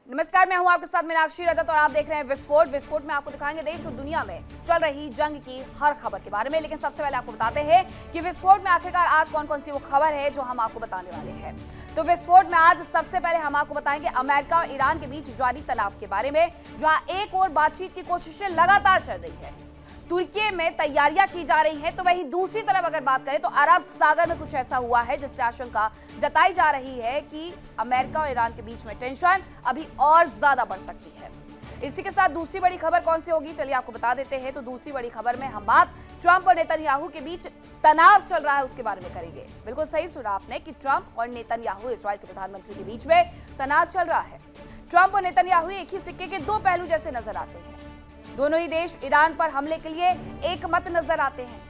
नमस्कार, मैं हूं आपके साथ मीनाक्षी रजत और आप देख रहे हैं विस्फोट। विस्फोट में आपको दिखाएंगे देश और दुनिया में चल रही जंग की हर खबर के बारे में। लेकिन सबसे पहले आपको बताते हैं कि विस्फोट में आखिरकार आज कौन कौन सी वो खबर है जो हम आपको बताने वाले हैं। तो विस्फोट में आज सबसे पहले हम आपको बताएंगे अमेरिका और ईरान के बीच जारी तनाव के बारे में, जहां एक और बातचीत की कोशिशें लगातार चल रही है। तुर्की में तैयारियां की जा रही हैं, तो वहीं दूसरी तरफ अगर बात करें तो अरब सागर में कुछ ऐसा हुआ है जिससे आशंका जताई जा रही है कि अमेरिका और ईरान के बीच में टेंशन अभी और ज्यादा बढ़ सकती है। इसी के साथ दूसरी बड़ी खबर कौन सी होगी, चलिए आपको बता देते हैं। तो दूसरी बड़ी खबर में हम बात ट्रंप और नेतन्याहू के बीच तनाव चल रहा है उसके बारे में करेंगे। बिल्कुल सही सुना आपने कि ट्रंप और नेतन्याहू, इस्राइल के प्रधानमंत्री के बीच में तनाव चल रहा है। ट्रंप और नेतन्याहू एक ही सिक्के के दो पहलू जैसे नजर आते हैं। दोनों ही देश ईरान पर हमले के लिए एक मत नजर आते हैं,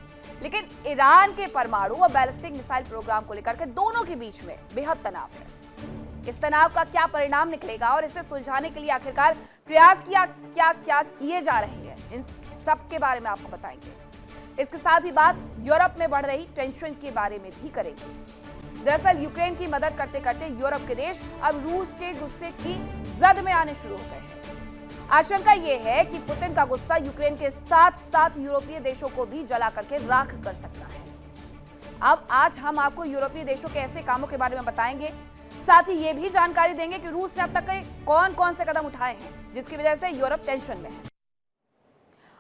लेकिन ईरान के परमाणु और बैलिस्टिक मिसाइल प्रोग्राम को लेकर के दोनों के बीच में बेहद तनाव है। इस तनाव का क्या परिणाम निकलेगा और इसे सुलझाने के लिए आखिरकार प्रयास क्या किए जा रहे हैं, इन सब के बारे में आपको बताएंगे। इसके साथ ही बात यूरोप में बढ़ रही टेंशन के बारे में भी करेंगे। दरअसल यूक्रेन की मदद करते करते यूरोप के देश अब रूस के गुस्से की जद में आने शुरू हो गए हैं। आशंका यह है कि पुतिन का गुस्सा यूक्रेन के साथ साथ यूरोपीय देशों को भी जला करके राख कर सकता है। अब आज हम आपको यूरोपीय देशों के ऐसे कामों के बारे में बताएंगे, साथ ही ये भी जानकारी देंगे कि रूस ने अब तक कौन कौन से कदम उठाए हैं जिसकी वजह से यूरोप टेंशन में है।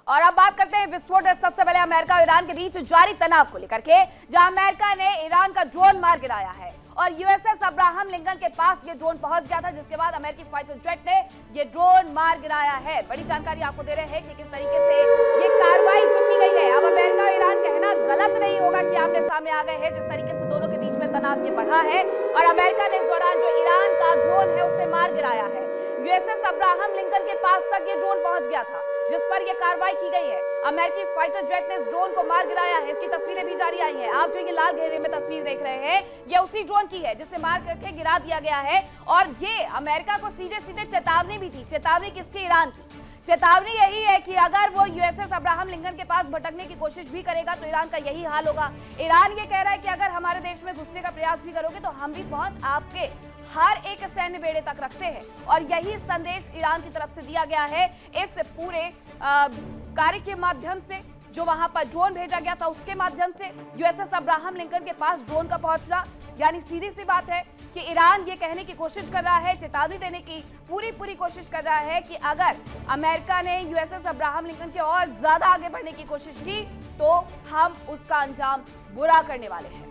और अब बात करते हैं विस्फोट। सबसे पहले अमेरिका और ईरान के बीच जारी तनाव को लेकर के, जहां अमेरिका ने ईरान का ड्रोन मार गिराया है और यूएसएस अब्राहम लिंकन के पास ये ड्रोन पहुंच गया था, जिसके बाद अमेरिकी फाइटर जेट ने ये ड्रोन मार गिराया है। बड़ी जानकारी आपको दे रहे हैं कि किस तरीके से ये कार्रवाई जो की गई है। अब अमेरिका और ईरान कहना गलत नहीं होगा कि आमने सामने आ गए हैं। जिस तरीके से दोनों के बीच में तनाव ये बढ़ा है और अमेरिका ने इस दौरान जो ईरान का ड्रोन है उसे मार गिराया है। यूएसएस अब्राहम लिंकन के पास तक ये ड्रोन पहुंच गया था, जिस पर यह कार्रवाई की गई है। अमेरिकी फाइटर जेट ने इस ड्रोन को मार गिराया है। इसकी तस्वीरें भी जारी आई हैं। आप जो ये लाल घेरे में तस्वीर देख रहे हैं, ये उसी ड्रोन की है जिसे मार करके गिरा दिया गया है। और ये अमेरिका को सीधे सीधे चेतावनी भी थी। चेतावनी किसकी? ईरान की। चेतावनी यही है कि अगर वो यूएसएस अब्राहम लिंकन के पास भटकने की कोशिश भी करेगा तो ईरान का यही हाल होगा। ईरान ये कह रहा है कि अगर हमारे देश में घुसने का प्रयास भी करोगे तो हम भी पहुंच आपके हर एक सैन्य बेड़े तक रखते हैं। और यही संदेश ईरान की तरफ से दिया गया है इस पूरे कार्य के माध्यम से। जो वहां पर ड्रोन भेजा गया था उसके माध्यम से यूएसएस अब्राहम लिंकन के पास ड्रोन का पहुंचना, यानी सीधी सी बात है कि ईरान ये कहने की कोशिश कर रहा है, चेतावनी देने की पूरी कोशिश कर रहा है कि अगर अमेरिका ने यूएसएस अब्राहम लिंकन के और ज्यादा आगे बढ़ने की कोशिश की तो हम उसका अंजाम बुरा करने वाले हैं।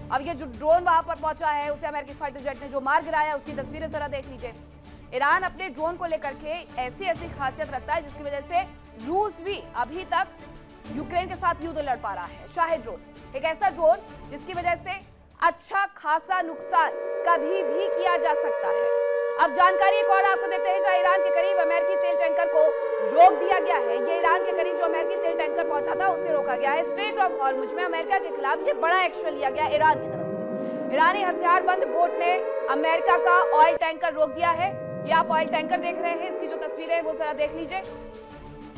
अब ये जो ड्रोन वहां पर पहुंचा है उसे अमेरिकी फाइटर जेट ने जो मार गिराया, उसकी तस्वीरें जरा देख लीजिए। ईरान अपने ड्रोन को लेकर के ऐसी खासियत रखता है जिसकी वजह से रूस भी अभी तक यूक्रेन के साथ युद्ध लड़ पा रहा है। शाहिद ड्रोन, एक ऐसा ड्रोन जिसकी वजह से अच्छा खासा नुकसान कभी भी किया जा सकता है। अब जानकारी एक और आपको देते हैं, जहां ईरान के करीब अमेरिकी तेल टैंकर को रोक दिया गया है। ये ईरान के करीब जो अमेरिकी तेल टैंकर पहुंचा था उसे रोका गया है। स्ट्रेट ऑफ हॉर्मुज में अमेरिका के खिलाफ ये बड़ा एक्शन लिया गया ईरान की तरफ से। ईरानी हथियारबंद बोट ने अमेरिका का ऑयल टैंकर रोक दिया है। ये आप ऑयल टैंकर देख रहे हैं, इसकी जो तस्वीरें है वो जरा देख लीजिए।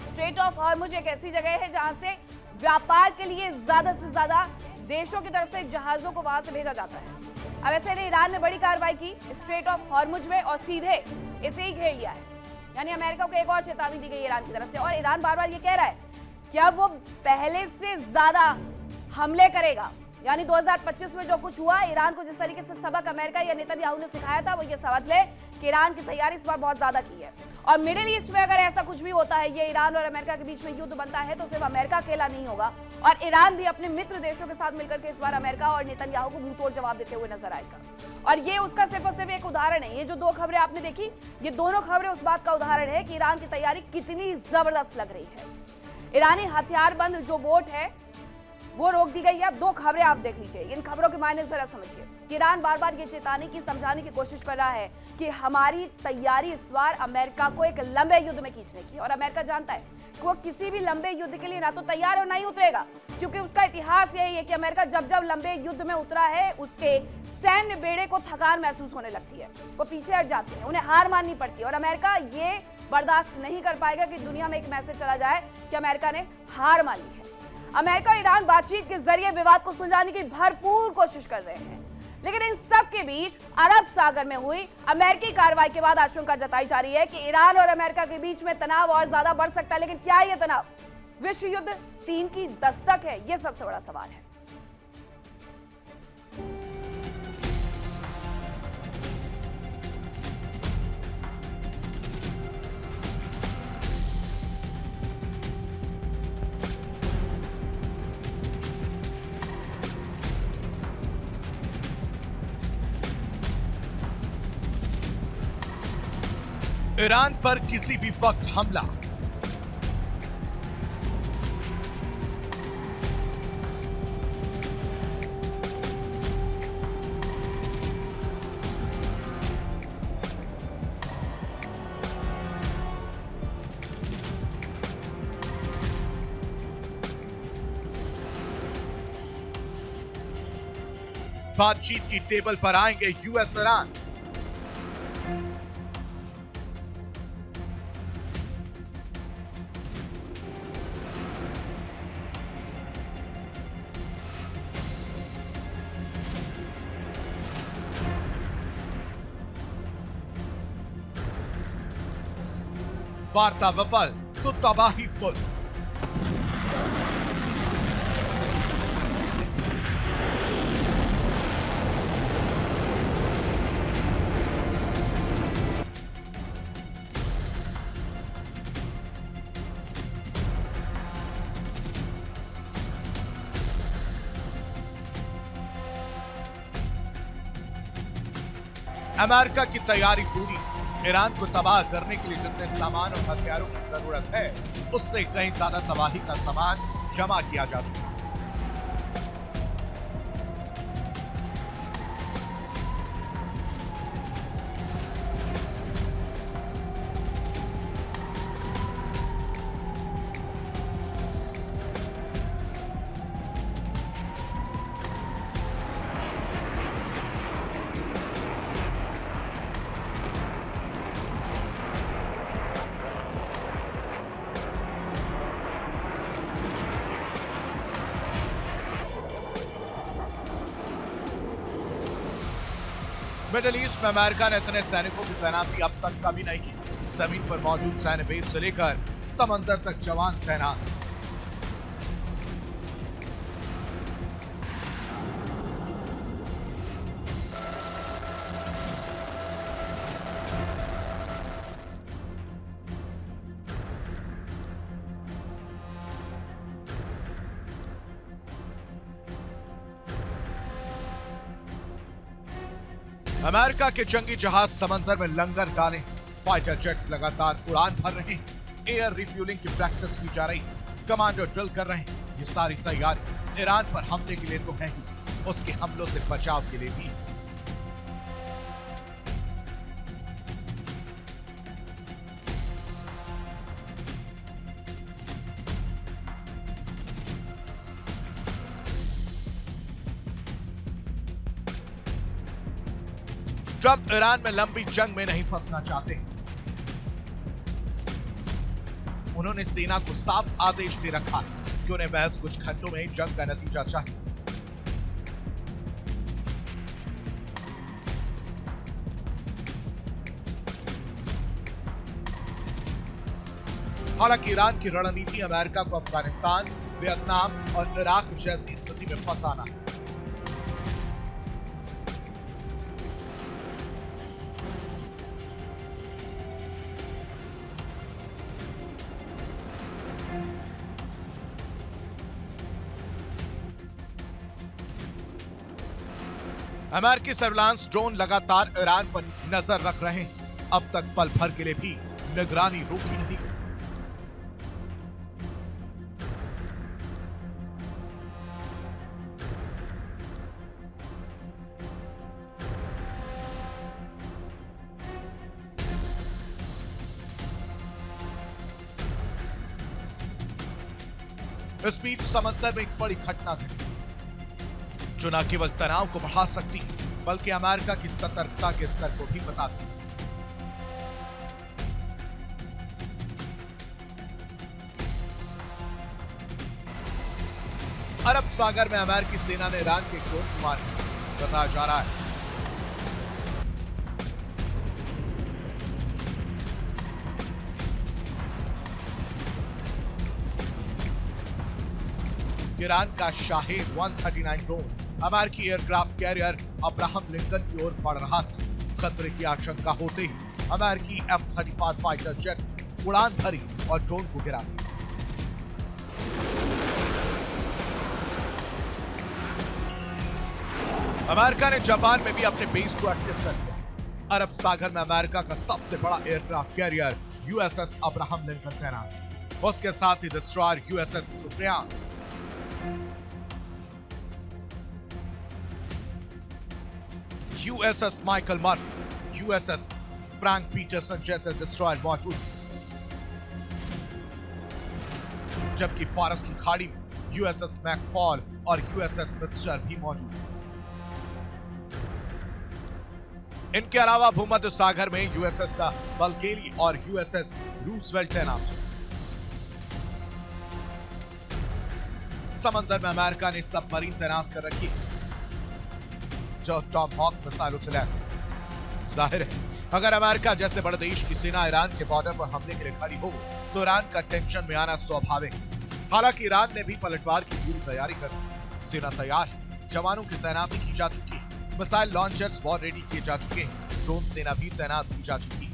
स्ट्रेट ऑफ हॉर्मुज एक ऐसी जगह है जहां से व्यापार के लिए ज्यादा से ज्यादा देशों की तरफ से जहाजों को वहां से भेजा जाता है। अब ऐसे ने ईरान ने बड़ी कार्रवाई की स्ट्रेट ऑफ हॉर्मुज में और सीधे इसे ही घेर लिया है। यानी अमेरिका को एक और चेतावनी दी गई ईरान की तरफ से। और ईरान बार बार ये कह रहा है कि अब वो पहले से ज्यादा हमले करेगा। यानी 2025 में जो कुछ हुआ, ईरान को जिस तरीके से सबक अमेरिका या नेतन्याहू ने सिखाया था, वो ये समझ ले कि ईरान की तैयारी इस बार बहुत ज्यादा की है। और मिडिल ईस्ट में अगर ऐसा कुछ भी होता है, ये ईरान और अमेरिका के बीच में युद्ध बनता है, तो सिर्फ अमेरिका अकेला नहीं होगा और ईरान भी अपने मित्र देशों के साथ मिलकर के इस बार अमेरिका और नेतन्याहू को मुंहतोड़ जवाब देते हुए नजर आएगा। और ये उसका सिर्फ और सिर्फ एक उदाहरण है। ये जो दो खबरें आपने देखी, ये दोनों खबरें उस बात का उदाहरण है कि ईरान की तैयारी कितनी जबरदस्त लग रही है। ईरानी हथियारबंद जो बोट है वो रोक दी गई है। अब दो खबरें आप देख लीजिए, इन खबरों के मायने जरा समझिए कि ईरान बार बार ये चेताने की, समझाने की कोशिश कर रहा है कि हमारी तैयारी इस बार अमेरिका को एक लंबे युद्ध में खींचने की। और अमेरिका जानता है कि वो किसी भी लंबे युद्ध के लिए ना तो तैयार है और ना ही उतरेगा, क्योंकि उसका इतिहास यही है कि अमेरिका जब जब लंबे युद्ध में उतरा है उसके सैन्य बेड़े को थकान महसूस होने लगती है, वो पीछे हट जाते हैं, उन्हें हार माननी पड़ती है। और अमेरिका ये बर्दाश्त नहीं कर पाएगा कि दुनिया में एक मैसेज चला जाए कि अमेरिका ने हार मानी है। अमेरिका और ईरान बातचीत के जरिए विवाद को सुलझाने की भरपूर कोशिश कर रहे हैं। लेकिन इन सब के बीच अरब सागर में हुई अमेरिकी कार्रवाई के बाद आशंका जताई जा रही है कि ईरान और अमेरिका के बीच में तनाव और ज्यादा बढ़ सकता है। लेकिन क्या यह तनाव विश्व युद्ध 3 की दस्तक है? यह सबसे बड़ा सवाल है। ईरान पर किसी भी वक्त हमला, बातचीत की टेबल पर आएंगे यूएस ईरान। वार्ता विफल तो तबाही फुल। अमेरिका की तैयारी पूरी। ईरान को तबाह करने के लिए जितने सामान और हथियारों की जरूरत है, उससे कहीं ज्यादा तबाही का सामान जमा किया जा चुका है। मिडिल ईस्ट में अमेरिका ने इतने सैनिकों की तैनाती अब तक कभी नहीं की। जमीन पर मौजूद सैन्य बेस से लेकर समंदर तक जवान तैनात। अमेरिका के जंगी जहाज समंदर में लंगर डाले, फाइटर जेट्स लगातार उड़ान भर रहे हैं, एयर रिफ्यूलिंग की प्रैक्टिस की जा रही, कमांडो ड्रिल कर रहे हैं। ये सारी तैयारी ईरान पर हमले के लिए तो है ही, उसके हमलों से बचाव के लिए भी। ट्रंप ईरान में लंबी जंग में नहीं फंसना चाहते। उन्होंने सेना को साफ आदेश दे रखा है कि उन्हें महज कुछ घंटों में ही जंग का नतीजा चाहिए। हालांकि ईरान की रणनीति अमेरिका को अफगानिस्तान, वियतनाम और इराक जैसी स्थिति में फंसाना है। अमेरिकी सर्विलांस ड्रोन लगातार ईरान पर नजर रख रहे हैं। अब तक पल भर के लिए भी निगरानी रोकी नहीं गई। इस बीच समंदर में एक बड़ी घटना घटी जो न केवल तनाव को बढ़ा सकती है बल्कि अमेरिका की सतर्कता के स्तर को भी बताती है। अरब सागर में अमेरिकी सेना ने ईरान के ड्रोन को मारा। बताया जा रहा है। ईरान का शाहिद 139 ड्रोन अमेरिकी एयरक्राफ्ट कैरियर अब्राहम लिंकन की ओर बढ़ रहा था। खतरे की आशंका होते ही अमेरिकी F-35 फाइटर जेट उड़ान भरी और ड्रोन को गिरा दिया। अमेरिका ने जापान में भी अपने बेस को एक्टिव कर दिया। अरब सागर में अमेरिका का सबसे बड़ा aircraft carrier USS Abraham Lincoln तैनात, उसके साथ ही destroyer USS Spruance, USS Michael Murphy, USS Frank Peterson जैसे डिस्ट्रॉयर मौजूद, जबकि फारस की खाड़ी में USS मैकफॉल और USS मित्चर भी मौजूद है। इनके अलावा भूमध्य सागर में USS बल्गेरी और USS रूजवेल्ट तैनात है। समंदर में अमेरिका ने सबमरीन तैनात कर रखी है जो टॉम हॉक मिसाइलों से लैस है। जाहिर है अगर अमेरिका जैसे बड़े देश की सेना ईरान के बॉर्डर पर हमले के लिए खड़ी हो तो ईरान का टेंशन में आना स्वाभाविक है। हालांकि ईरान ने भी पलटवार की पूरी तैयारी कर ली। सेना तैयार है, जवानों की तैनाती की जा चुकी है, मिसाइल लॉन्चर्स वॉर रेडी किए जा चुके हैं, ड्रोन सेना भी तैनात की जा चुकी है।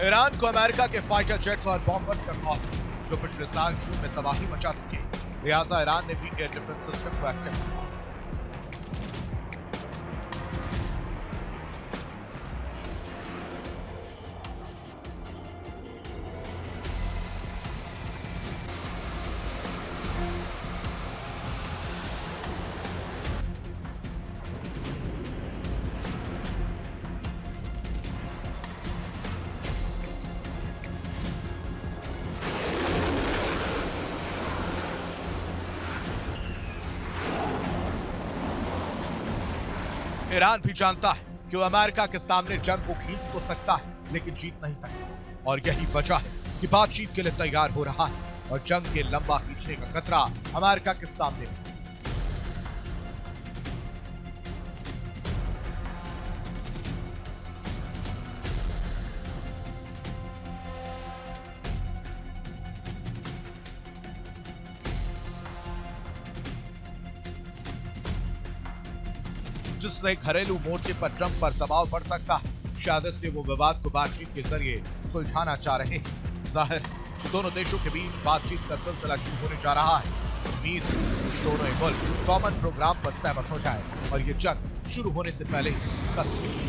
ईरान को अमेरिका के फाइटर जेट्स और बॉम्बर्स का खौफ है, जो पिछले साल जून में तबाही मचा चुके हैं। लिहाजा ईरान ने भी एयर डिफेंस सिस्टम को एक्टिव किया। ईरान भी जानता है कि वो अमेरिका के सामने जंग को खींच तो सकता है लेकिन जीत नहीं सकता, और यही वजह है कि बातचीत के लिए तैयार हो रहा है और जंग के लंबा खींचने का खतरा अमेरिका के सामने है। जिससे घरेलू मोर्चे पर ट्रंप पर दबाव बढ़ सकता है। शायद इसलिए वो विवाद को बातचीत के जरिए सुलझाना चाह रहे हैं। जाहिर है दोनों देशों के बीच बातचीत का सिलसिला शुरू होने जा रहा है। उम्मीद है कि दोनों ही मुल्क कॉमन प्रोग्राम पर सहमत हो जाए और ये जंग शुरू होने से पहले खत्म हो जाए।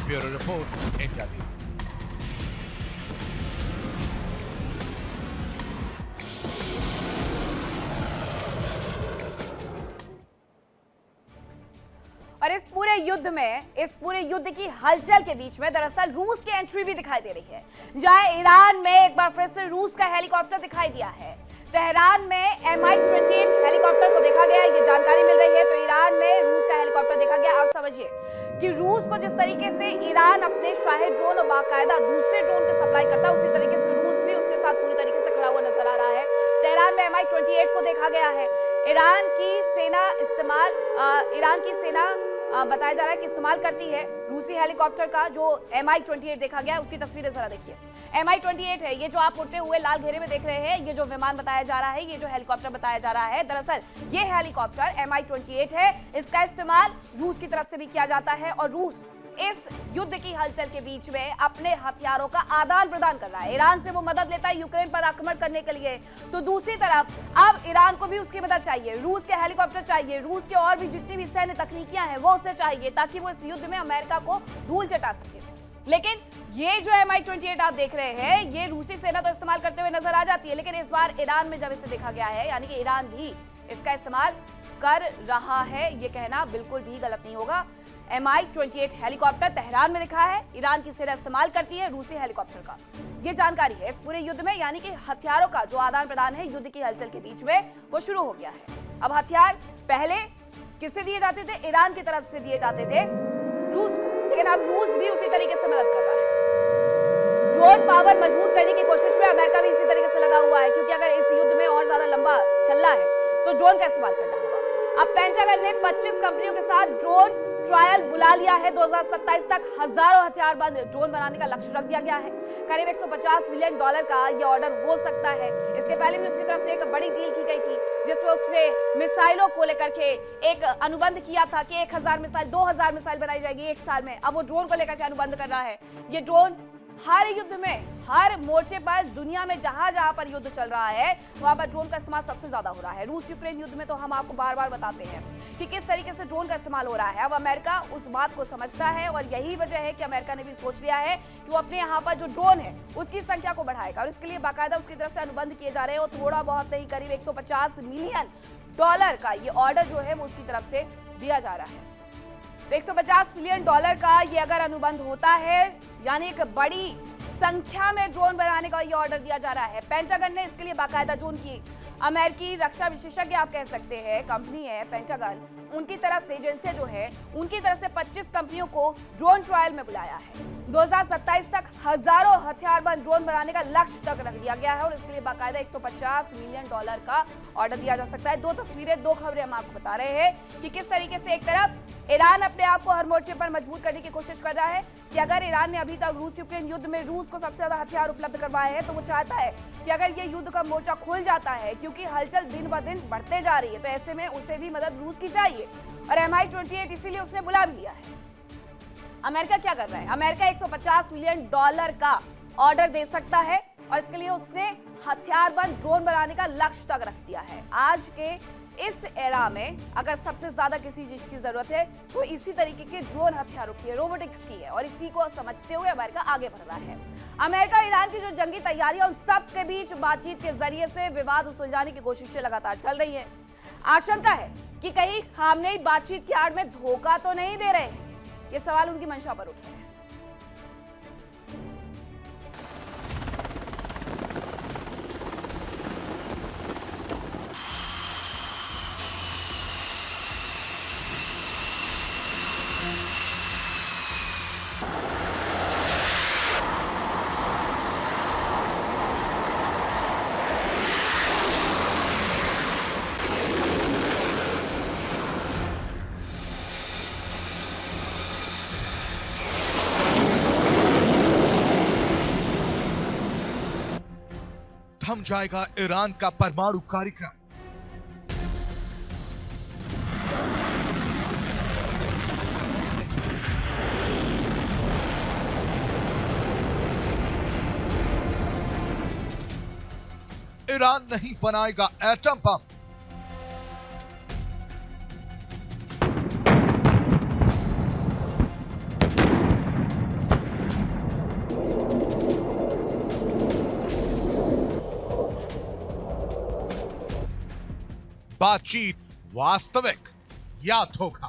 Bureau report, India TV. और इस पूरे युद्ध की हलचल के बीच में दरअसल रूस की एंट्री भी दिखाई दे रही है, जहां ईरान में एक बार फिर से रूस का हेलीकॉप्टर दिखाई दिया है। तेहरान में Mi-28 हेलीकॉप्टर को देखा गया, ये जानकारी मिल रही है। तो ईरान में रूस का हेलीकॉप्टर देखा गया। आप समझिए कि रूस को जिस तरीके से ईरान अपने शाहिद ड्रोन और बाकायदा दूसरे ड्रोन को सप्लाई करता है, उसी तरीके से रूस भी उसके साथ पूरी तरीके से खड़ा हुआ नजर आ रहा है। तेहरान में Mi-28 को देखा गया है। ईरान की सेना बताया जा रहा है कि इस्तेमाल करती है रूसी हेलीकॉप्टर का। जो Mi-28 देखा गया है उसकी तस्वीरें जरा देखिए। Mi-28 है ये जो आप उड़ते हुए लाल घेरे में देख रहे हैं, ये जो विमान बताया जा रहा है, ये जो हेलीकॉप्टर बताया जा रहा है, दरअसल ये हेलीकॉप्टर Mi-28 है। इसका इस्तेमाल रूस की तरफ से भी किया जाता है और रूस इस युद्ध की हलचल के बीच में अपने हथियारों का आदान प्रदान कर रहा है। ईरान से वो मदद लेता है यूक्रेन पर आक्रमण करने के लिए, तो दूसरी तरफ अब ईरान को भी उसकी मदद चाहिए। रूस के हेलीकॉप्टर चाहिए, रूस के और भी जितनी भी सैन्य तकनीकियां हैं वो उसे चाहिए, ताकि वो इस युद्ध में अमेरिका को धूल चटा सके। लेकिन ये जो Mi-28 आप देख रहे हैं, ये रूसी सेना तो इस्तेमाल करते हुए नजर आ जाती है, लेकिन इस बार ईरान में जब इसे देखा गया है, यानी कि ईरान भी इसका इस्तेमाल कर रहा है, ये कहना बिल्कुल भी गलत नहीं होगा। Mi-28 हेलीकॉप्टर तेहरान में दिखा है। ईरान की सेना इस्तेमाल करती है रूसी हेलीकॉप्टर का। ये जानकारी है इस पूरे युद्ध में, यानी कि हथियारों का जो आदान प्रदान है युद्ध की हलचल के बीच में, वो शुरू हो गया है। अब हथियार पहले किससे दिए जाते थे? ईरान की तरफ से दिए जाते थे रूस को, लेकिन अब रूस भी उसी तरीके से मदद कर रहा है। ड्रोन पावर मजबूत करने की कोशिश में अमेरिका भी इसी तरीके से लगा हुआ है, क्योंकि अगर इस युद्ध में और ज्यादा लंबा चलना है तो ड्रोन का इस्तेमाल करना होगा। अब पेंटागन ने 25 कंपनियों के साथ ड्रोन ट्रायल बुला लिया है। 2027 तक हजारों हथियारबंद ड्रोन बनाने का लक्ष्य रख दिया गया है। करीब $150 मिलियन का यह ऑर्डर हो सकता है। इसके पहले भी उसकी तरफ से एक बड़ी डील की गई थी, जिसमें उसने मिसाइलों को लेकर के एक अनुबंध किया था कि 1000 मिसाइल 2000 मिसाइल बनाई जाएगी एक साल में। अब वो ड्रोन को लेकर के अनुबंध कर रहा है। ये ड्रोन हर युद्ध में, हर मोर्चे पर, दुनिया में जहां जहां पर युद्ध चल रहा है वहां पर ड्रोन का इस्तेमाल सबसे ज्यादा हो रहा है। रूस यूक्रेन युद्ध में तो हम आपको बार बार बताते हैं कि किस तरीके से ड्रोन का इस्तेमाल हो रहा है। अब अमेरिका उस बात को समझता है और यही वजह है कि अमेरिका ने भी सोच लिया है कि वो अपने यहाँ पर जो ड्रोन है उसकी संख्या को बढ़ाएगा, और इसके लिए बाकायदा उसकी तरफ से अनुबंध किए जा रहे हैं। और थोड़ा बहुत नहीं, करीब $150 मिलियन का ये ऑर्डर जो है वो उसकी तरफ से दिया जा रहा है। तो $150 मिलियन का ये अगर अनुबंध होता है, यानी एक बड़ी संख्या में ड्रोन बनाने का ये ऑर्डर दिया जा रहा है। पेंटागन ने इसके लिए बाकायदा ड्रोन की अमेरिकी रक्षा विशेषज्ञ आप कह सकते हैं कंपनी है पेंटागन, उनकी तरफ से एजेंसी जो है उनकी तरफ से 25 कंपनियों को ड्रोन ट्रायल में बुलाया है। 2027 तक हजारों हथियारबंद ड्रोन बनाने का लक्ष्य तक रख दिया गया है, और इसके लिए बाकायदा $150 मिलियन का ऑर्डर दिया जा सकता है। दो तस्वीरें, दो खबरें हम आपको बता रहे हैं कि किस तरीके से एक तरफ ईरान अपने आप को हर मोर्चे पर मजबूत करने की कोशिश कर रहा है कि अगर ईरान ने अभी तक रूस यूक्रेन युद्ध में रूस को सबसे ज्यादा हथियार उपलब्ध करवाए हैं, तो वो चाहता है कि अगर ये युद्ध का मोर्चा खुल जाता है, क्योंकि हलचल दिन ब दिन बढ़ते जा रही है, तो ऐसे में उसे भी मदद रूस की चाहिए, और Mi-28 इसीलिए उसने बुला भी लिया है। अमेरिका क्या कर रहा है? अमेरिका $150 मिलियन का ऑर्डर दे सकता है, और इसके लिए उसने हथियारबंद ड्रोन बनाने का लक्ष्य तक रख दिया है। आज के इस एरा में अगर सबसे ज्यादा किसी चीज की जरूरत है तो इसी तरीके के ड्रोन हथियारों की है, रोबोटिक्स की है, और इसी को समझते हुए अमेरिका आगे बढ़ रहा है। अमेरिका ईरान की जो जंगी तैयारियां, उन सब के बीच बातचीत के जरिए से विवाद सुलझाने की कोशिशें लगातार चल रही है। आशंका है कि कहीं खामनेई बातचीत की आड़ में धोखा तो नहीं दे रहे हैं, ये सवाल उनकी मंशा पर उठ रहे हैं। थम जाएगा ईरान का परमाणु कार्यक्रम। ईरान नहीं बनाएगा एटम बम। बातचीत वास्तविक या धोखा?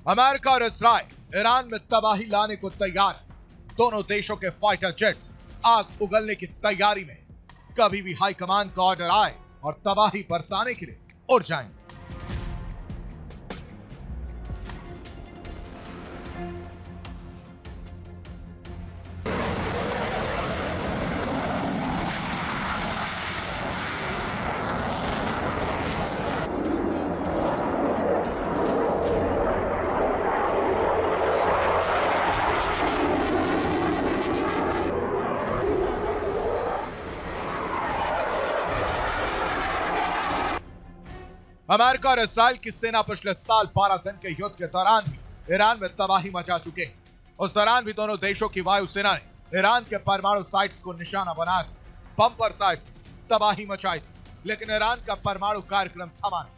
अमेरिका और इस्राइल ईरान में तबाही लाने को तैयार। दोनों देशों के फाइटर जेट्स आग उगलने की तैयारी में। कभी भी हाईकमान का ऑर्डर आए और तबाही बरसाने के लिए उड़ जाएंगे। अमेरिका और इस्राइल की सेना पिछले साल 12 दिन के युद्ध के दौरान भी ईरान में तबाही मचा चुके हैं। उस दौरान भी दोनों देशों की वायुसेना ने ईरान के परमाणु साइट्स को निशाना बनाकर बम बरसाए थे, तबाही मचाई थी, लेकिन ईरान का परमाणु कार्यक्रम थमा नहीं।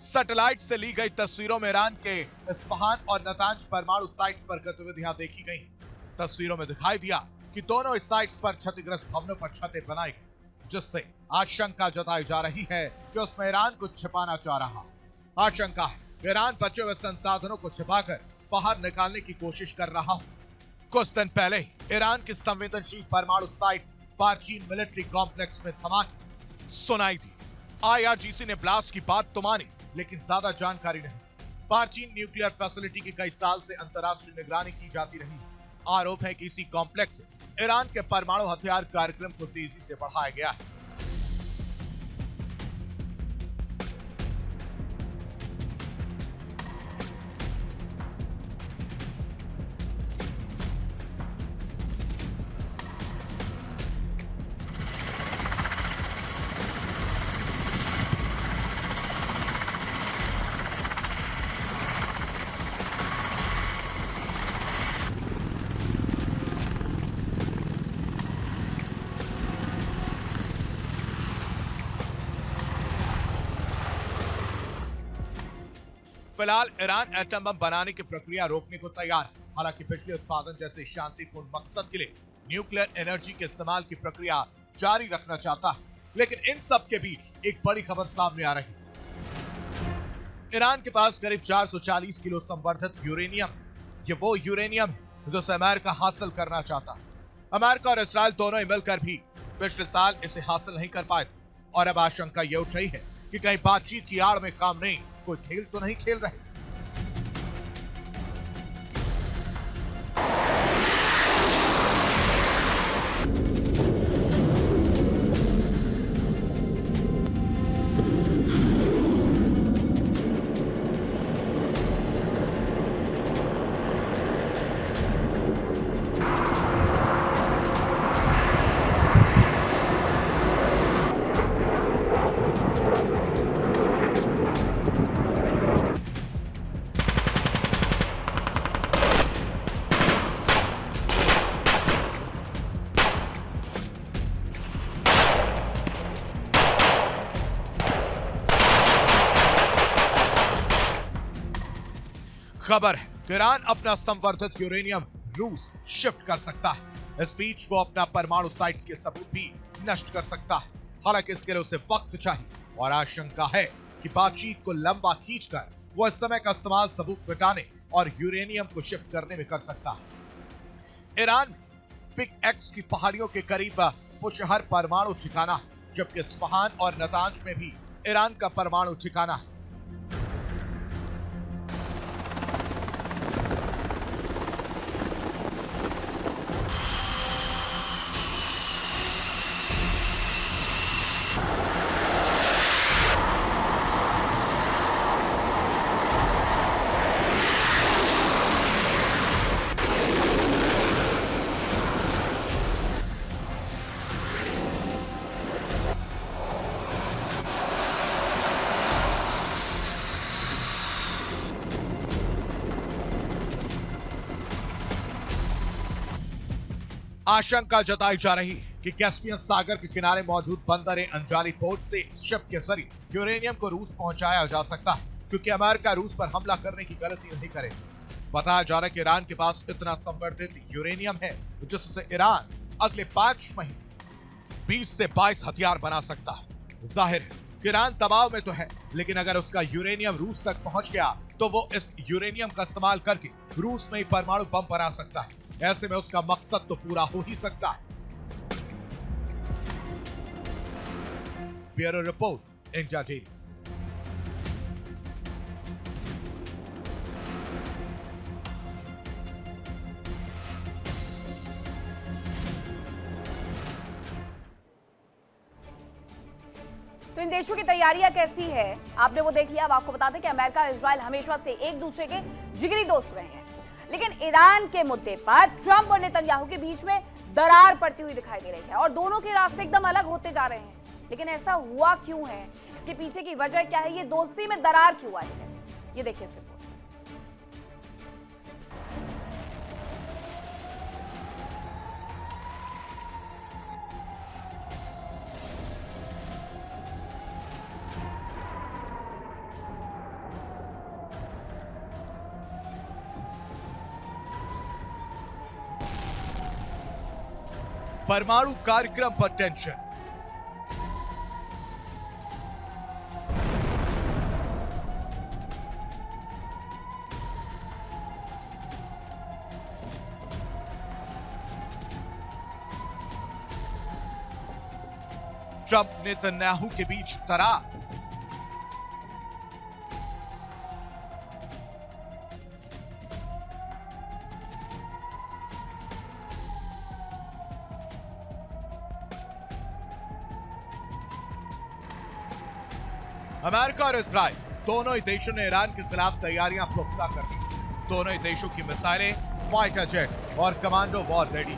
सैटेलाइट से ली गई तस्वीरों में ईरान के इस्फहान और नतांज परमाणु साइट्स पर गतिविधियां देखी गई। तस्वीरों में दिखाई दिया कि दोनों इस साइट्स पर क्षतिग्रस्त भवनों पर छतें बनाई गई, जिससे आशंका जताई जा रही है कि उसमें ईरान कुछ छिपाना चाह रहा। आशंका है ईरान बचे हुए संसाधनों को छिपाकर बाहर निकालने की कोशिश कर रहा हो। कुछ दिन पहले ईरान की संवेदनशील परमाणु साइट पारचीन मिलिट्री कॉम्प्लेक्स में धमाके सुनाई दी। IRGC ने ब्लास्ट की बात तो मानी, लेकिन ज्यादा जानकारी नहीं। पारचीन न्यूक्लियर फैसिलिटी की कई साल से अंतर्राष्ट्रीय निगरानी की जाती रही। आरोप है कि इसी कॉम्प्लेक्स से ईरान के परमाणु हथियार कार्यक्रम को तेजी से बढ़ाया गया है। फिलहाल ईरान एटम बम बनाने की प्रक्रिया रोकने को तैयार है। हालांकि बिजली उत्पादन जैसे शांतिपूर्ण मकसद के लिए न्यूक्लियर एनर्जी के इस्तेमाल की प्रक्रिया जारी रखना चाहता है। लेकिन इन सब के बीच एक बड़ी खबर सामने आ रही है। ईरान के पास करीब 440 किलो संवर्धित यूरेनियम। ये वो यूरेनियम है जो अमेरिका हासिल करना चाहता है। अमेरिका और इसराइल दोनों ही मिलकर भी पिछले साल इसे हासिल नहीं कर पाए थे, और अब आशंका ये उठ रही है कि कहीं बातचीत की आड़ में काम नहीं, कोई खेल तो नहीं खेल रहे। खबर है ईरान अपना संवर्धित यूरेनियम रूस शिफ्ट कर सकता है। इस बीच वो अपना परमाणु साइट्स के सबूत भी नष्ट कर सकता है। हालांकि इसके लिए उसे वक्त चाहिए, और आशंका है कि बातचीत को लंबा खींचकर वो इस समय का इस्तेमाल सबूत मिटाने और यूरेनियम को शिफ्ट करने में कर सकता है। ईरान पिक एक्स की पहाड़ियों के करीब पुशहर परमाणु ठिकाना है, जबकि इस्फहान और नतांज में भी ईरान का परमाणु ठिकाना है। आशंका जताई जा रही है कि कैस्पियन सागर के किनारे मौजूद बंदर अंजाली पोर्ट से शिप के जरिए यूरेनियम को रूस पहुंचाया जा सकता है, क्योंकि अमेरिका रूस पर हमला करने की गलती नहीं करेगा। बताया जा रहा है कि ईरान के पास इतना संवर्धित यूरेनियम है जिससे ईरान अगले 5 महीने 20 से 22 हथियार बना सकता है। जाहिर है कि ईरान दबाव में तो है, लेकिन अगर उसका यूरेनियम रूस तक पहुंच गया तो वो इस यूरेनियम का इस्तेमाल करके रूस में ही परमाणु बम बना सकता है। ऐसे में उसका मकसद तो पूरा हो ही सकता है। Bureau report, India daily. तो इन देशों की तैयारियां कैसी है आपने वो देख लिया। अब आपको बता दें कि अमेरिका और इजराइल हमेशा से एक दूसरे के जिगरी दोस्त रहे हैं, लेकिन ईरान के मुद्दे पर ट्रंप और नेतन्याहू के बीच में दरार पड़ती हुई दिखाई दे रही है और दोनों के रास्ते एकदम अलग होते जा रहे हैं। लेकिन ऐसा हुआ क्यों है, इसके पीछे की वजह क्या है, ये दोस्ती में दरार क्यों आई है, ये देखिए सिर्फ। परमाणु कार्यक्रम पर टेंशन। ट्रंप नेतन्याहू के बीच तरार। अमेरिका और इजराइल दोनों ही देशों ने ईरान के खिलाफ तैयारियां पुख्ता कर दी। दोनों ही देशों की मिसाइलें, फाइटर जेट और कमांडो वॉर रेडी।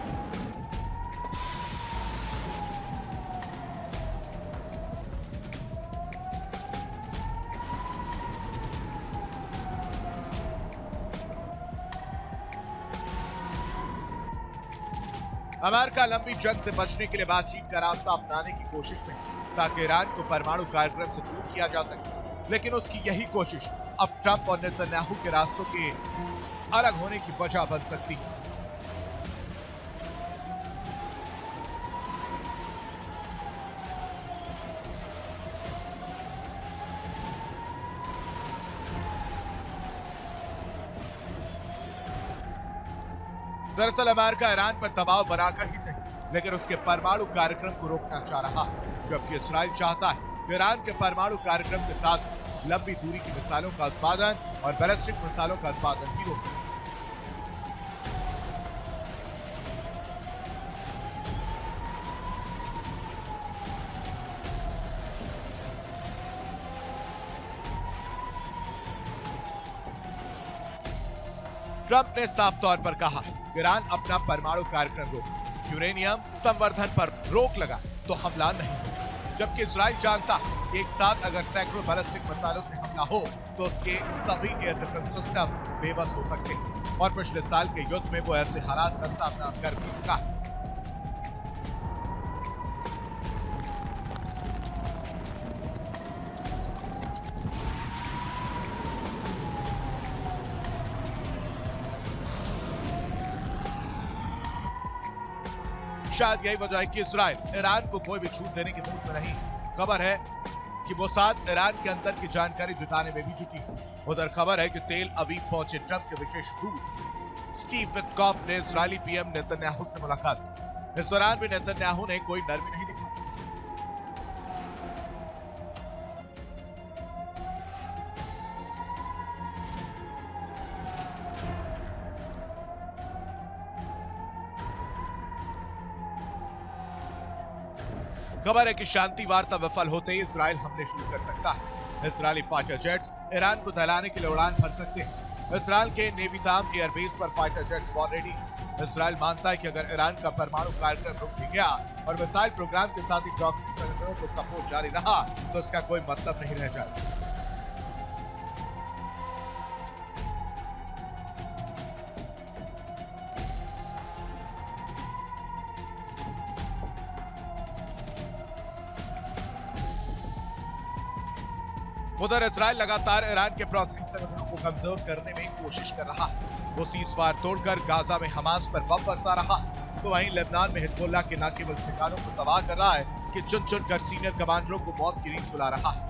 अमेरिका लंबी जंग से बचने के लिए बातचीत का रास्ता अपनाने की कोशिश में है, ताकि ईरान को परमाणु कार्यक्रम से दूर किया जा सके। लेकिन उसकी यही कोशिश अब ट्रंप और नेतन्याहू के रास्तों के अलग होने की वजह बन सकती है। दरअसल अमेरिका ईरान पर दबाव बनाकर ही सही, लेकिन उसके परमाणु कार्यक्रम को रोकना चाह रहा, जबकि इस्राइल चाहता है कि ईरान के परमाणु कार्यक्रम के साथ लंबी दूरी की मिसाइलों का उत्पादन और बैलिस्टिक मिसाइलों का उत्पादन भी रोके। ट्रंप ने साफ तौर पर कहा ईरान अपना परमाणु कार्यक्रम रोके, यूरेनियम संवर्धन पर रोक लगा तो हमला नहीं होगा। जबकि इजराइल जानता है कि एक साथ अगर सैकड़ों बैलिस्टिक मिसाइलों से हमला हो तो उसके सभी एयर डिफेंस सिस्टम बेबस हो सकते हैं, और पिछले साल के युद्ध में वो ऐसे हालात का सामना कर भी चुका है। शायद यही वजह है कि इजराइल ईरान को कोई भी छूट देने की मूड में नहीं। खबर है कि मोसाद ईरान के अंदर की जानकारी जुटाने में भी जुटी है। उधर खबर है कि तेल अवीव पहुंचे ट्रंप के विशेष दूत स्टीव विटकॉफ ने इजरायली पीएम नेतन्याहू से मुलाकात की। इस दौरान भी नेतन्याहू ने कोई नरमी नहीं दिखाई। खबर है कि शांति वार्ता विफल होते ही इजराइल हमले शुरू कर सकता है। इजरायली फाइटर जेट्स ईरान को दहलाने के लिए उड़ान भर सकते हैं। इजराइल के नेविताम एयरबेस पर फाइटर जेट्स ऑलरेडी। इजराइल मानता है कि अगर ईरान का परमाणु कार्यक्रम रुक भी गया और मिसाइल प्रोग्राम के साथ ही प्रॉक्सी संगठनों को सपोर्ट जारी रहा तो इसका कोई मतलब नहीं रह जाएगा। उधर इजराइल लगातार ईरान के प्रॉक्सी संगठनों को कमजोर करने में कोशिश कर रहा है। वो सीजफायर तोड़कर गाजा में हमास पर बम बरसा रहा, तो वहीं लेबनान में हिजबुल्लाह के न केवल ठिकानों को तबाह कर रहा है कि चुन चुन कर सीनियर कमांडरों को मौत की नींद सुला रहा है।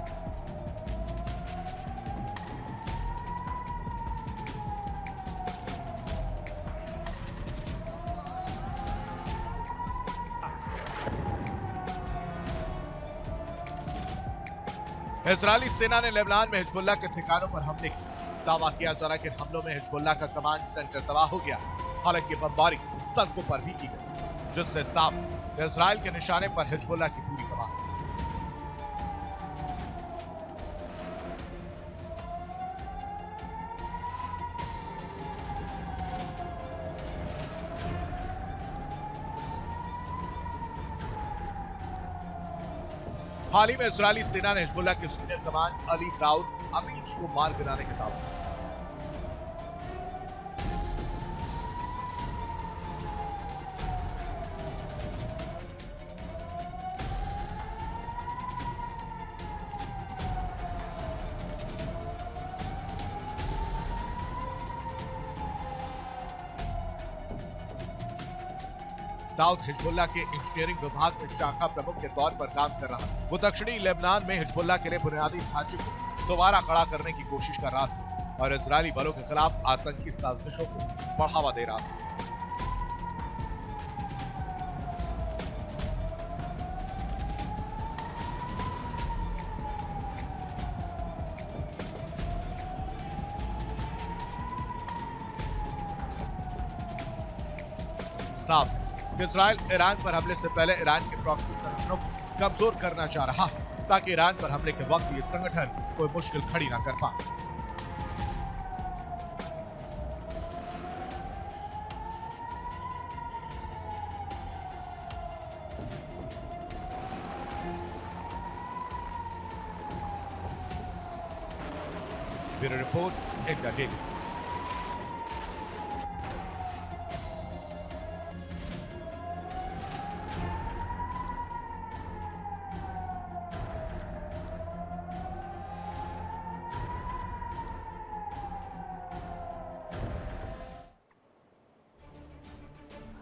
इजरायली सेना ने लेबनान में हिजबुल्लाह के ठिकानों पर हमले किए। दावा किया जा रहा है कि हमलों में हिजबुल्लाह का कमांड सेंटर तबाह हो गया। हालांकि बमबारी सड़कों पर भी की गई, जिससे साफ इजराइल के निशाने पर हिजबुल्लाह की पूरी कमान। हाल ही में इजरायली सेना ने हिजबुल्लाह के सीनियर कमान अली दाऊद अमीज को मार गिराने का दावा किया। दाऊद हिजबुल्लाह के इंजीनियरिंग विभाग में शाखा प्रमुख के तौर पर काम कर रहा था। वो दक्षिणी लेबनान में हिजबुल्लाह के लिए बुनियादी ढांचे को दोबारा खड़ा करने की कोशिश कर रहा था और इजरायली बलों के खिलाफ आतंकी साजिशों को बढ़ावा दे रहा था। साफ है कि इजराइल ईरान पर हमले से पहले ईरान के प्रॉक्सी संगठनों को कमजोर करना चाह रहा है ताकि ईरान पर हमले के वक्त ये संगठन कोई मुश्किल खड़ी ना कर पाए। Bureau report, India TV.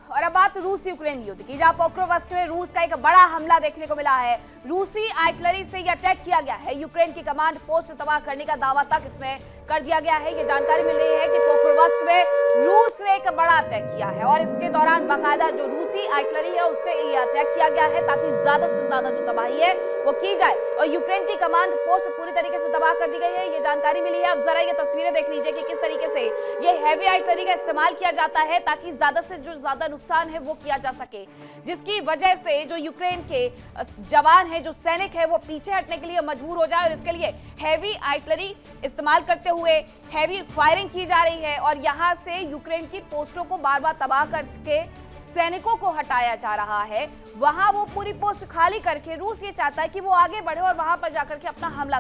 और अब बात रूस यूक्रेन युद्ध की, जहां पोक्रोवस्क में रूस का एक बड़ा हमला देखने को मिला है। रूसी आर्टिलरी से यह अटैक किया गया है। यूक्रेन की कमांड पोस्ट तबाह करने का दावा तक इसमें कर दिया गया है। ये जानकारी मिल रही है कि पोक्रोवस्क में रूस ने एक बड़ा अटैक किया है और इसके दौरान बाकायदा जो रूसी आर्टिलरी है उससे ये अटैक किया गया है ताकि ज्यादा से ज्यादा जो तबाही है वो की जाए और यूक्रेन की कमांड पोस्ट पूरी तरीके से तबाह कर दी गई है। ये जानकारी मिली है। अब जरा ये तस्वीरें देख लीजिए कि किस तरीके से ये हैवी आर्टिलरी का इस्तेमाल किया जाता है ताकि ज्यादा से जो ज्यादा नुकसान है वो किया जा सके, जिसकी वजह से जो यूक्रेन के जवान है, जो सैनिक है, वो पीछे हटने के लिए मजबूर हो जाए और इसके लिए हैवी आर्टिलरी इस्तेमाल करते हुए हैवी फायरिंग की जा रही है और यहां से यूक्रेन की पोस्टों को बार बार तबाह करके सैनिकों को हटाया जा रहा है। वहां वो पूरी पोस्ट खाली करके रूस ये चाहता है कि वो आगे बढ़े और वहां पर जाकर के अपना हमला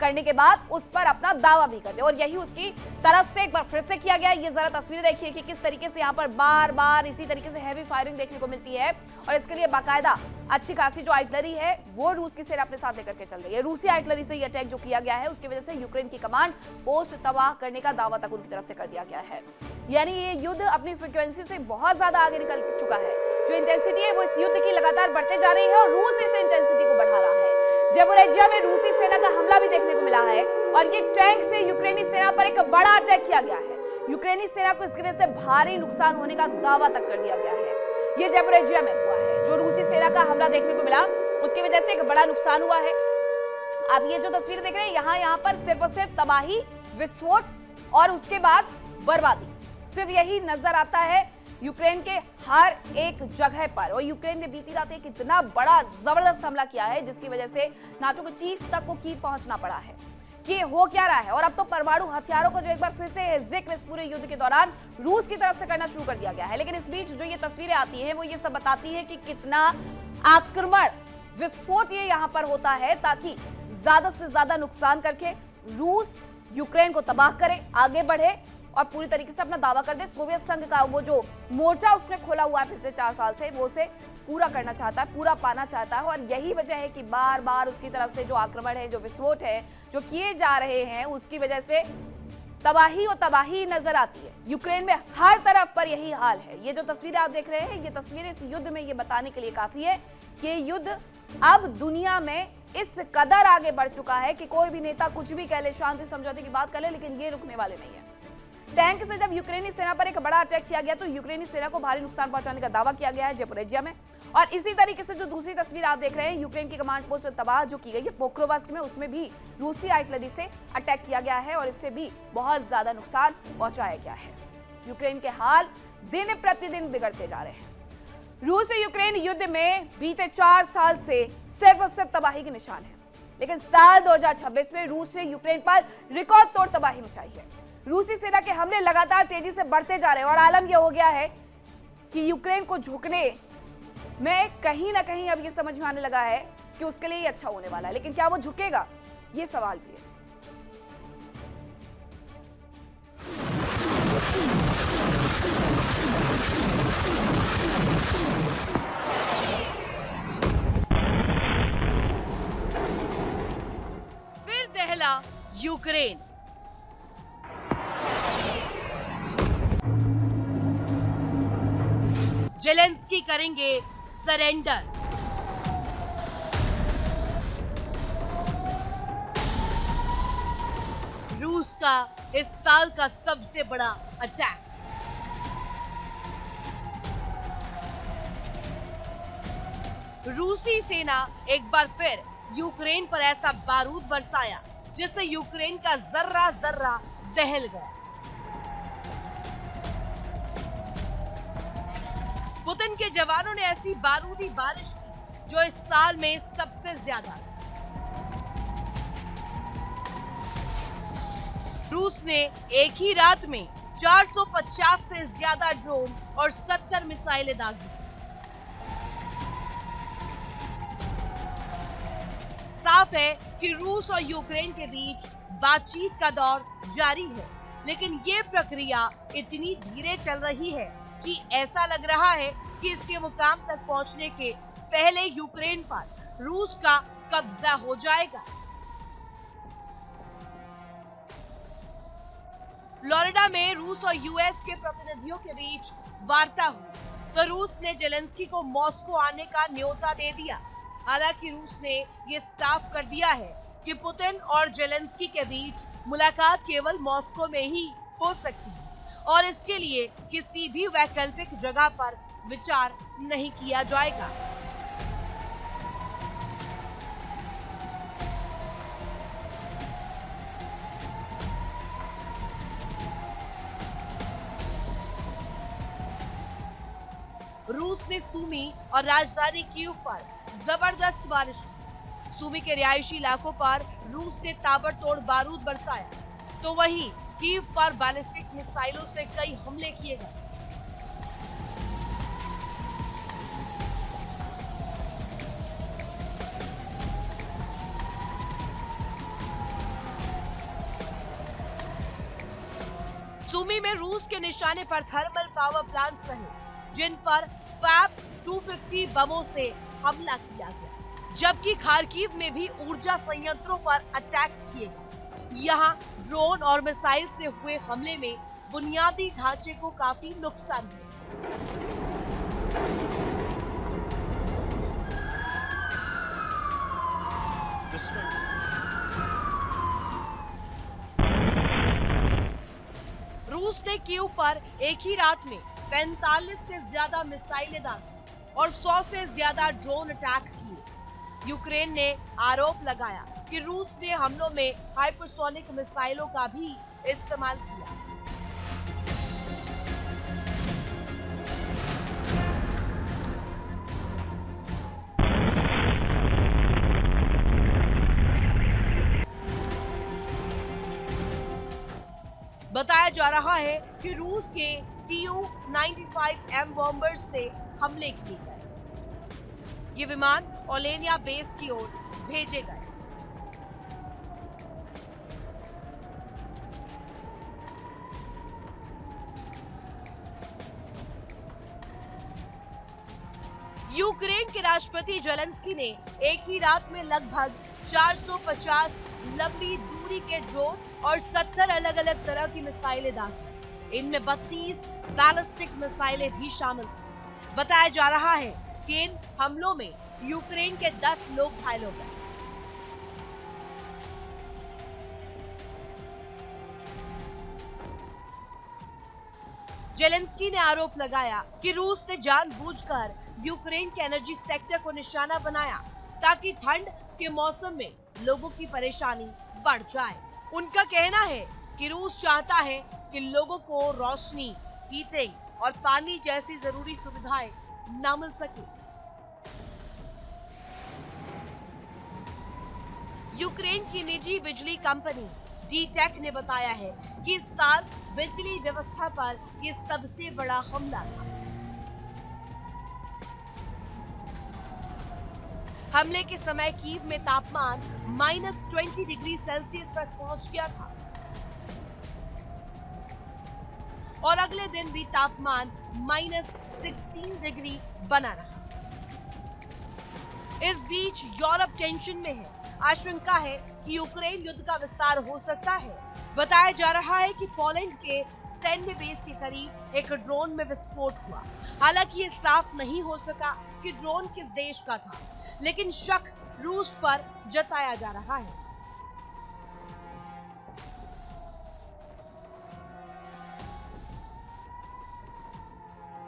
करने के बाद उस पर अपना दावा भी कर दे और यही उसकी तरफ से एक बार फिर से किया गया। ये जरा तस्वीरें देखिए कि किस तरीके से यहाँ पर बार बार इसी तरीके से हैवी फायरिंग देखने को मिलती है और इसके लिए बाकायदा अच्छी खासी जो आर्टिलरी है वो रूस की सेना अपने साथ लेकर के चल रही है। रूसी आर्टिलरी से ये अटैक जो किया गया है उसकी वजह से यूक्रेन की कमांड पोस्ट तबाह करने का दावा तक उनकी तरफ से कर दिया गया है। यानी ये युद्ध अपनी फ्रीक्वेंसी से बहुत ज्यादा आगे निकल चुका है। जो इंटेंसिटी है वो इस युद्ध की लगातार बढ़ते जा रही है और रूस इस इंटेंसिटी को बढ़ा रहा है। ज़पोरिज़िया में रूसी सेना का हमला भी देखने को मिला है और ये टैंक से यूक्रेनी सेना पर एक बड़ा अटैक किया गया है। यूक्रेनी सेना को इसकी वजह से भारी नुकसान होने का दावा तक कर दिया गया है। ये ज़पोरिज़िया में हुआ है। जो रूसी सेना का हमला देखने को मिला उसकी वजह से एक बड़ा नुकसान हुआ है। आप ये जो तस्वीर देख रहे हैं यहाँ पर सिर्फ और सिर्फ तबाही, विस्फोट और उसके बाद बर्बादी सिर्फ यही नजर आता है यूक्रेन के हर एक जगह पर। और यूक्रेन ने बीती रात एक इतना बड़ा जबरदस्त हमला किया है जिसकी वजह से नाटो के चीफ तक को कीव पहुंचना पड़ा है कि हो क्या रहा है। और अब तो परमाणु हथियारों को जो एक बार फिर से जिक्र इस पूरे युद्ध के दौरान रूस की तरफ से करना शुरू कर दिया गया है। लेकिन इस बीच जो ये तस्वीरें आती हैं वो ये सब बताती है कि कितना आक्रमण, विस्फोट ये यहाँ पर होता है ताकि ज्यादा से ज्यादा नुकसान करके रूस यूक्रेन को तबाह करे, आगे बढ़े और पूरी तरीके से अपना दावा कर दे। सोवियत संघ का वो जो मोर्चा उसने खोला हुआ है पिछले 4 साल से वो उसे पूरा करना चाहता है, पूरा पाना चाहता है और यही वजह है कि बार बार उसकी तरफ से जो आक्रमण है, जो विस्फोट है, जो किए जा रहे हैं उसकी वजह से तबाही और तबाही नजर आती है। यूक्रेन में हर तरफ पर यही हाल है। ये जो तस्वीरें आप देख रहे हैं ये तस्वीरें इस युद्ध में ये बताने के लिए काफी है कि युद्ध अब दुनिया में इस कदर आगे बढ़ चुका है कि कोई भी नेता कुछ भी कह ले, शांति समझौते की बात कर ले, लेकिन ये रुकने वाले नहीं है। टैंक से जब यूक्रेनी सेना पर एक बड़ा अटैक किया गया तो यूक्रेनी सेना को भारी नुकसान पहुंचाने का दावा किया गया है ज़पोरिज़िया में। और इसी तरीके से जो दूसरी तस्वीर आप देख रहे हैं यूक्रेन की कमांड पोस्ट तबाह जो की गई है पोक्रोवस्क में, उसमें भी रूसी आर्टिलरी से अटैक किया गया है और इससे भी बहुत ज्यादा नुकसान पहुंचाया गया है। यूक्रेन के हाल दिन प्रतिदिन बिगड़ते जा रहे हैं। रूस यूक्रेन युद्ध में बीते 4 साल से सिर्फ और सिर्फ तबाही के निशान है, लेकिन साल 2026 में रूस ने यूक्रेन पर रिकॉर्ड तोड़ तबाही मचाई है। रूसी सेना के हमले लगातार तेजी से बढ़ते जा रहे हैं और आलम यह हो गया है कि यूक्रेन को झुकने में कहीं ना कहीं अब ये समझ में आने लगा है कि उसके लिए ही अच्छा होने वाला है, लेकिन क्या वो झुकेगा, ये सवाल भी है। फिर दहला यूक्रेन। जेलेंस्की करेंगे सरेंडर। रूस का इस साल का सबसे बड़ा अटैक। रूसी सेना एक बार फिर यूक्रेन पर ऐसा बारूद बरसाया जिससे यूक्रेन का जर्रा जर्रा दहल गया। पुतिन के जवानों ने ऐसी बारूदी बारिश की जो इस साल में सबसे ज्यादा। रूस ने एक ही रात में 450 से ज्यादा ड्रोन और 70 मिसाइलें दागी। साफ है कि रूस और यूक्रेन के बीच बातचीत का दौर जारी है, लेकिन ये प्रक्रिया इतनी धीरे चल रही है कि ऐसा लग रहा है कि इसके मुकाम तक पहुंचने के पहले यूक्रेन पर रूस का कब्जा हो जाएगा। फ्लोरिडा में रूस और यूएस के प्रतिनिधियों के बीच वार्ता हुई तो रूस ने जेलेंस्की को मॉस्को आने का न्योता दे दिया। हालांकि रूस ने ये साफ कर दिया है कि पुतिन और जेलेंस्की के बीच मुलाकात केवल मॉस्को में ही हो सकती है और इसके लिए किसी भी वैकल्पिक जगह पर विचार नहीं किया जाएगा। रूस ने सूमी और राजधानी कीव पर जबरदस्त बारिश की। सूमी के रिहायशी इलाकों पर रूस ने ताबड़तोड़ बारूद बरसाया तो वहीं कीव पर बैलिस्टिक मिसाइलों से कई हमले किए गए। सूमी में रूस के निशाने पर थर्मल पावर प्लांट्स रहे जिन पर पैप 250 बमों से हमला किया गया, जबकि खार्किव में भी ऊर्जा संयंत्रों पर अटैक किए गए। यहाँ ड्रोन और मिसाइल से हुए हमले में बुनियादी ढांचे को काफी नुकसान हुआ। रूस ने कीव पर एक ही रात में 45 से ज्यादा मिसाइलें दागी और 100 से ज्यादा ड्रोन अटैक किए। यूक्रेन ने आरोप लगाया कि रूस ने हमलों में हाइपरसोनिक मिसाइलों का भी इस्तेमाल किया। बताया जा रहा है कि रूस के Tu-95M बॉम्बर्स से हमले किए गए। ये विमान ओलेनिया बेस की ओर भेजे गए। यूक्रेन के राष्ट्रपति जेलेंस्की ने एक ही रात में लगभग 450 लंबी दूरी के ड्रोन और 70 अलग अलग तरह की मिसाइलें दागी। इनमें 32 बैलिस्टिक मिसाइलें भी शामिल थी। बताया जा रहा है कि इन हमलों में यूक्रेन के 10 लोग घायल हो गए। जेलेंस्की ने आरोप लगाया कि रूस ने जानबूझकर यूक्रेन के एनर्जी सेक्टर को निशाना बनाया ताकि ठंड के मौसम में लोगों की परेशानी बढ़ जाए। उनका कहना है कि रूस चाहता है कि लोगों को रोशनी, हीटिंग और पानी जैसी जरूरी सुविधाएं न मिल सके। यूक्रेन की निजी बिजली कंपनी डीटेक ने बताया है कि इस साल बिजली व्यवस्था पर यह सबसे बड़ा हमला था। हमले के समय कीव में तापमान -20 डिग्री सेल्सियस तक पहुंच गया था और अगले दिन भी तापमान -16 डिग्री बना रहा। इस बीच यूरोप टेंशन में है। आशंका है कि यूक्रेन युद्ध का विस्तार हो सकता है। बताया जा रहा है कि पोलैंड के सैन्य बेस के करीब एक ड्रोन में विस्फोट हुआ। हालांकि ये साफ नहीं हो सका कि ड्रोन किस देश का था, लेकिन शक रूस पर जताया जा रहा है।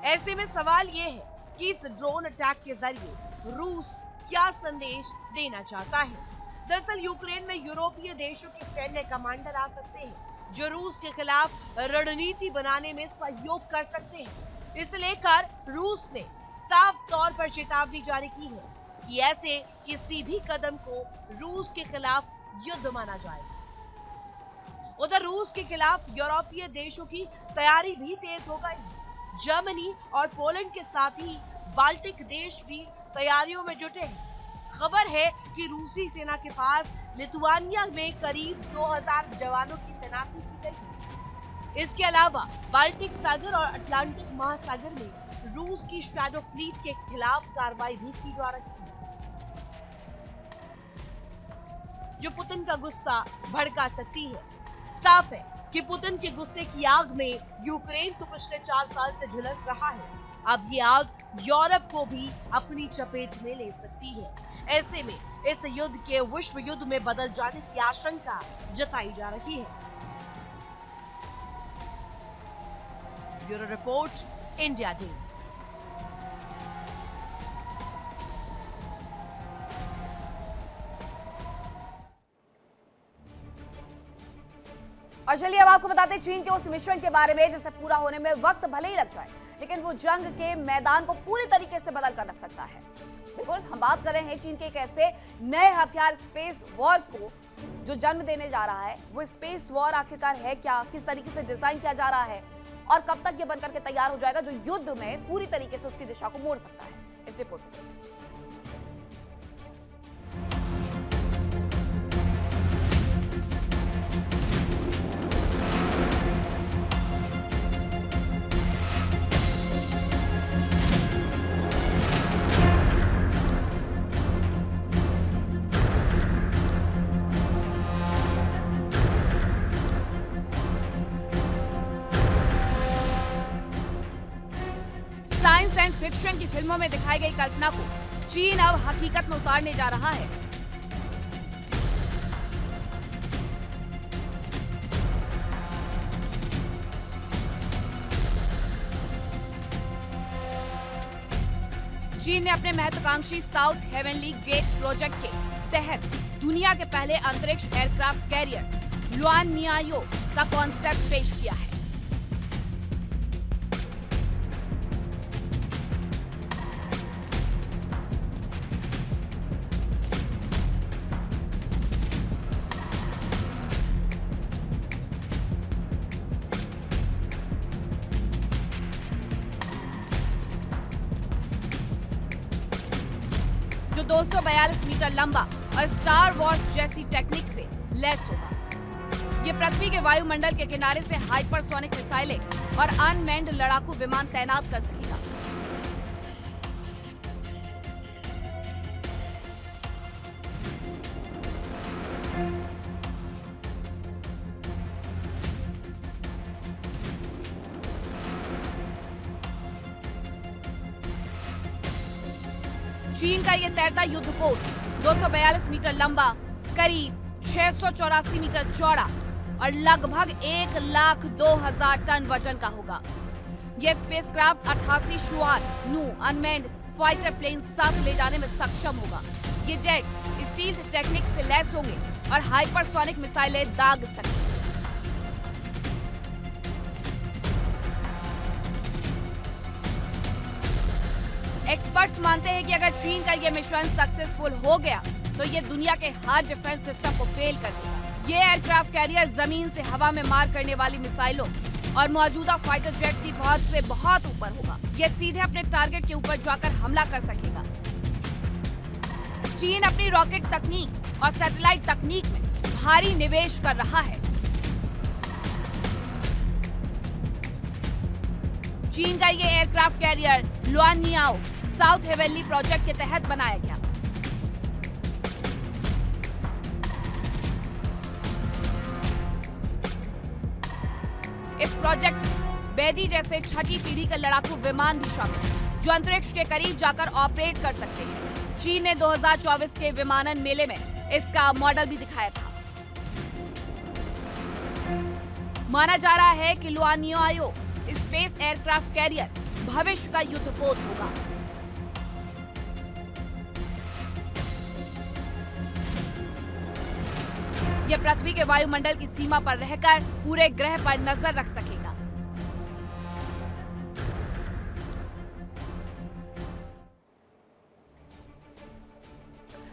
ऐसे में सवाल यह है कि इस ड्रोन अटैक के जरिए रूस क्या संदेश देना चाहता है। दरअसल यूक्रेन में यूरोपीय देशों के सैन्य कमांडर आ सकते हैं जो रूस के खिलाफ रणनीति बनाने में सहयोग कर सकते हैं। इसे लेकर रूस ने साफ तौर पर चेतावनी जारी की है कि ऐसे किसी भी कदम को रूस के खिलाफ युद्ध माना जाएगा। उधर रूस के खिलाफ यूरोपीय देशों की तैयारी भी तेज हो गई। जर्मनी और पोलैंड के साथ ही बाल्टिक देश भी तैयारियों में जुटे हैं। खबर है कि रूसी सेना के पास लिथुआनिया में करीब 2000 जवानों की तैनाती की गई है। इसके अलावा बाल्टिक सागर और अटलांटिक महासागर में रूस की शैडो फ्लीट के खिलाफ कार्रवाई भी की जा रही है, जो पुतिन का गुस्सा भड़का सकती है। साफ है कि पुतिन के गुस्से की आग में यूक्रेन तो पिछले 4 साल से झुलस रहा है। अब ये आग यूरोप को भी अपनी चपेट में ले सकती है। ऐसे में इस युद्ध के विश्व युद्ध में बदल जाने की आशंका जताई जा रही है। Bureau report, India day. और चलिए अब आपको बताते हैं चीन के उस मिशन के बारे में जिसे पूरा होने में वक्त भले ही लग जाए, लेकिन वो जंग के मैदान को पूरी तरीके से बदल कर रख सकता है। बिल्कुल, हम बात कर रहे हैं चीन के एक ऐसे नए हथियार स्पेस वॉर को जो जन्म देने जा रहा है। वो स्पेस वॉर आखिरकार है क्या, किस तरीके से डिजाइन किया जा रहा है और कब तक ये बनकर के तैयार हो जाएगा जो युद्ध में पूरी तरीके से उसकी दिशा को मोड़ सकता है। इस रिपोर्ट में साइंस एंड फिक्शन की फिल्मों में दिखाई गई कल्पना को चीन अब हकीकत में उतारने जा रहा है। चीन ने अपने महत्वाकांक्षी साउथ हेवनली गेट प्रोजेक्ट के तहत दुनिया के पहले अंतरिक्ष एयरक्राफ्ट कैरियर लुआननियाओ का कॉन्सेप्ट पेश किया है। जो 242 मीटर लंबा और स्टार वॉर्स जैसी टेक्निक से लैस होगा। ये पृथ्वी के वायुमंडल के किनारे से हाइपरसोनिक मिसाइलें और अनमैन्ड लड़ाकू विमान तैनात कर सकेगा। चीन का ये तैरता युद्धपोत 242 मीटर लंबा, करीब 684 मीटर चौड़ा और लगभग 1,02,000 टन वजन का होगा। यह स्पेसक्राफ्ट 88 शुआर नू अनमैन्ड फाइटर प्लेन साथ ले जाने में सक्षम होगा। ये जेट्स स्टील्थ टेक्निक से लैस होंगे और हाइपरसोनिक मिसाइलें दाग सकेंगे। एक्सपर्ट्स मानते हैं कि अगर चीन का यह मिशन सक्सेसफुल हो गया तो ये दुनिया के हर डिफेंस सिस्टम को फेल कर देगा। ये एयरक्राफ्ट कैरियर जमीन से हवा में मार करने वाली मिसाइलों और मौजूदा फाइटर जेट्स की पहुंच से बहुत ऊपर होगा। ये सीधे अपने टारगेट के ऊपर जाकर हमला कर सकेगा। चीन अपनी रॉकेट तकनीक और सैटेलाइट तकनीक में भारी निवेश कर रहा है। चीन का ये aircraft carrier Luanniao south heavenly project के तहत बनाया गया। इस प्रोजेक्ट बैदी जैसे छठी पीढ़ी के लड़ाकू विमान भी शामिल हैं, जो अंतरिक्ष के करीब जाकर ऑपरेट कर सकते हैं। चीन ने 2024 के विमानन मेले में इसका मॉडल भी दिखाया था। माना जा रहा है कि लुआनियाओ स्पेस एयरक्राफ्ट कैरियर भविष्य का युद्धपोत होगा। यह पृथ्वी के वायुमंडल की सीमा पर रहकर पूरे ग्रह पर नजर रख सकेगा।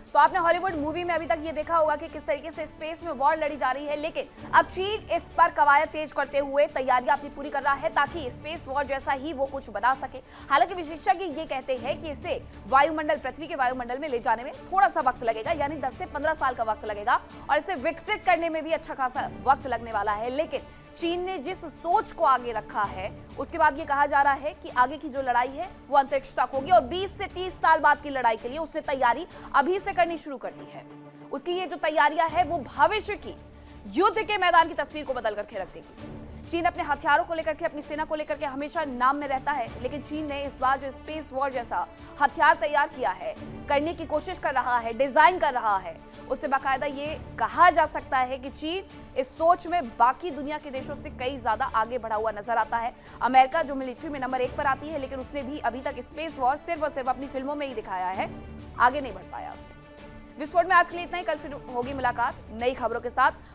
तो आपने हॉलीवुड मूवी में अभी तक ये देखा होगा कि किस तरीके से स्पेस में वॉर लड़ी जा रही है, लेकिन अब चीन इस पर कवायद तेज करते हुए तैयारियां अपनी पूरी कर रहा है ताकि स्पेस वॉर जैसा ही वो कुछ बना सके। हालांकि विशेषज्ञ ये कहते हैं कि इसे वायुमंडल, पृथ्वी के वायुमंडल में ले जाने में थोड़ा सा वक्त लगेगा, यानी 10 से 15 साल का वक्त लगेगा, और इसे विकसित करने में भी अच्छा खासा वक्त लगने वाला है। लेकिन चीन ने जिस सोच को आगे रखा है, उसके बाद ये कहा जा रहा है कि आगे की जो लड़ाई है वो अंतरिक्ष तक होगी, और 20 से 30 साल बाद की लड़ाई के लिए उसने तैयारी अभी से करनी शुरू कर दी है। उसकी ये जो तैयारियां है वो भविष्य की युद्ध के मैदान की तस्वीर को बदल करके रख देगी। चीन अपने हथियारों को लेकर के, अपनी सेना को लेकर के हमेशा नाम में रहता है, लेकिन चीन ने इस बार जो स्पेस वॉर जैसा हथियार तैयार किया है, करने की कोशिश कर रहा है, डिजाइन कर रहा है, उससे बाकायदा ये कहा जा सकता है कि चीन इस सोच में बाकी दुनिया के देशों से कई ज्यादा आगे बढ़ा हुआ नजर आता है। अमेरिका जो मिलिट्री में नंबर 1 पर आती है, लेकिन उसने भी अभी तक स्पेस वॉर सिर्फ और सिर्फ अपनी फिल्मों में ही दिखाया है, आगे नहीं बढ़ पाया उससे। विस्फोट में आज के लिए इतना ही। कल फिर होगी मुलाकात नई खबरों के साथ।